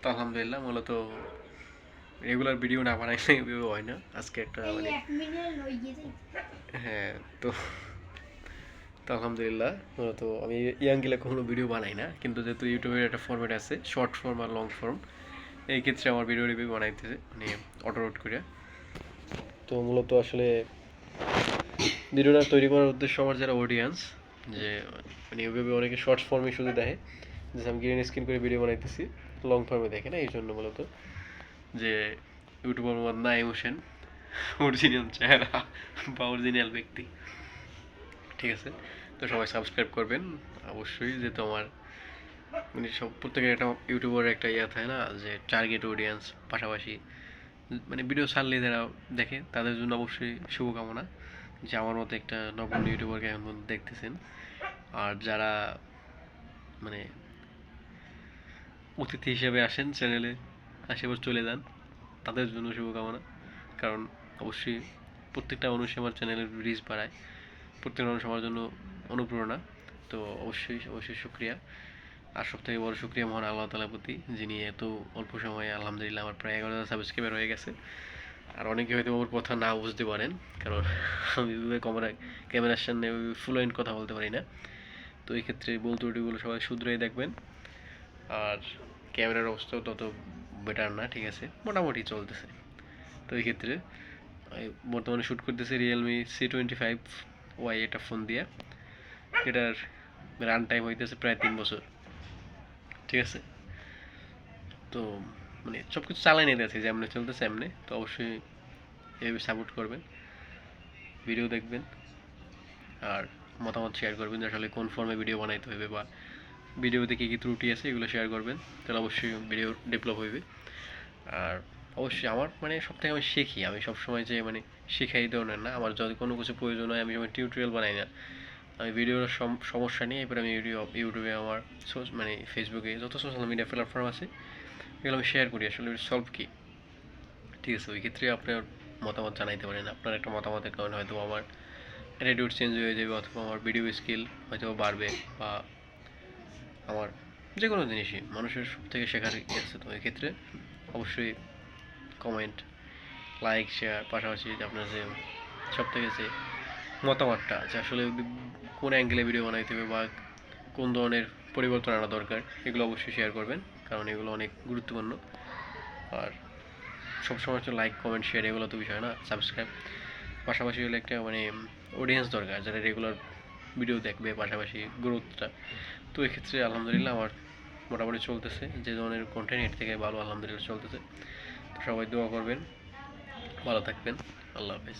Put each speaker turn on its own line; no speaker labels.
তো আলহামদুলিল্লাহ মূলত রেগুলার ভিডিও না বানাইলে এভাবে হয় না। আজকে একটা মানে হ্যাঁ, তো তো আলহামদুলিল্লাহ মূলত আমি ইয়াঙ্গিলে কখনো ভিডিও বানাই না, কিন্তু যেহেতু ইউটিউবের একটা ফরম্যাট আছে শর্ট ফর্ম আর লং ফর্ম, এই ক্ষেত্রে আমার ভিডিও রিভিউ বানাইতেছে মানে অটোরোড করে। তো মূলত আসলে ভিডিওটা তৈরি করার উদ্দেশ্য আমার যারা অডিয়েন্স, যে মানে ওইভাবে অনেকে শর্ট ফর্মে শুধু দেখে যে আমি গ্রিন স্ক্রিন করে ভিডিও বানাইতেছি, লং ফর্মে দেখে না, এই জন্য মূলত যে ইউটিউবার মোহাম্মদ নাইম হোসেন অরিজিনাল চেহারা বা অরিজিনাল ব্যক্তি। ঠিক আছে, তো সবাই সাবস্ক্রাইব করবেন অবশ্যই, যেহেতু আমার মানে সব প্রত্যেকের একটা ইউটিউবের একটা ইয়ে থাকে না যে টার্গেট অডিয়েন্স, পাশাপাশি মানে ভিডিও ছাড়লে যারা দেখে তাদের জন্য অবশ্যই শুভকামনা যে আমার মতো একটা নগণ্য ইউটিউবারকে এখন পর্যন্ত দেখতেছেন। আর যারা মানে অতিথি হিসেবে আসেন চ্যানেলে, আশেপাশে চলে যান, তাদের জন্য শুভকামনা। কারণ অবশ্যই প্রত্যেকটা মানুষই আমার চ্যানেলের রিচ বাড়ায়, প্রত্যেকটা মানুষ আমার জন্য অনুপ্রেরণা। তো অবশ্যই অবশ্যই শুক্রিয়া। আর সবথেকে বড় শুক্রিয়া মহান আল্লাহ তাআলার প্রতি, যিনি এত অল্প সময়ে আলহামদুলিল্লাহ আমার প্রায় 11,000 সাবস্ক্রাইবার হয়ে গেছে। আর অনেকে হয়তো ওর কথা না বুঝতে পারেন, কারণ আমি ক্যামেরার সামনে ফ্লুয়েন্ট কথা বলতে পারি না। তো এই ক্ষেত্রে ভুল ত্রুটিগুলো সবাই শুধরাই দেখবেন। আর ক্যামেরার অবস্থাও তত বেটার না, ঠিক আছে, মোটামুটি চলতেছে। তো এই ক্ষেত্রে বর্তমানে শ্যুট করতেছি রিয়েলমি C25Y একটা ফোন দিয়ে, এটার রান টাইম হইতেছে প্রায় 3 বছর। ঠিক আছে, তো মানে সব কিছু চালাই নিতে আছে যেমনি চলতেছে এমনি। তো অবশ্যই এইভাবে সাপোর্ট করবেন, ভিডিও দেখবেন, আর মতামত শেয়ার করবেন যে আসলে কোন ফর্মে ভিডিও বানাইতে হবে, বা ভিডিওতে কী কী ত্রুটি আছে এগুলো শেয়ার করবেন, তাহলে অবশ্যই ভিডিও ডেভেলপ হইবে। আর অবশ্যই আমার মানে সব থেকে আমি শিখি, আমি সবসময় যে মানে শিখাই এই ধরনের না, আমার যদি কোনো কিছু প্রয়োজন হয় আমি যেমন টিউটোরিয়াল বানাই না, আমি ভিডিওর সমস্যা নিয়ে এরপর আমি ইউটিউবে আমার মানে ফেসবুকে যত সোশ্যাল মিডিয়া প্ল্যাটফর্ম আছে এগুলো আমি শেয়ার করি আসলে সলভ কী। ঠিক আছে, ওই ক্ষেত্রে আপনার মতামত জানাইতে পারেন, আপনার একটা মতামতের কারণে হয়তো আমার অ্যাটিটিউড চেঞ্জ হয়ে যাবে, অথবা আমার ভিডিও স্কিল হয়তো বাড়বে, বা আমার যে কোনো জিনিসই মানুষের সব থেকে শেখার ইয়ে আছে। তো এক্ষেত্রে অবশ্যই কমেন্ট, লাইক, শেয়ার, পাশাপাশি যে আপনার যে সব থেকে যে মতামতটা যে আসলে কোন অ্যাঙ্গেলে ভিডিও বানাইতে হবে বা কোন ধরনের পরিবর্তন আনা দরকার, এগুলো অবশ্যই শেয়ার করবেন, কারণ এগুলো অনেক গুরুত্বপূর্ণ। আর সবসময় তো লাইক, কমেন্ট, শেয়ার এগুলো তো বিষয় না, সাবস্ক্রাইব পাশাপাশি হলে একটা মানে অডিয়েন্স দরকার যারা রেগুলার ভিডিও দেখবে, পাশাপাশি গ্রোথটা। তো এক্ষেত্রে আলহামদুলিল্লাহ আমার মোটামুটি চলতেছে, যে ধরনের কন্টেন্ট এর থেকে ভালো আলহামদুলিল্লাহ চলতেছে। তো সবাই দোয়া করবেন, ভালো থাকবেন, আল্লাহ হাফেজ।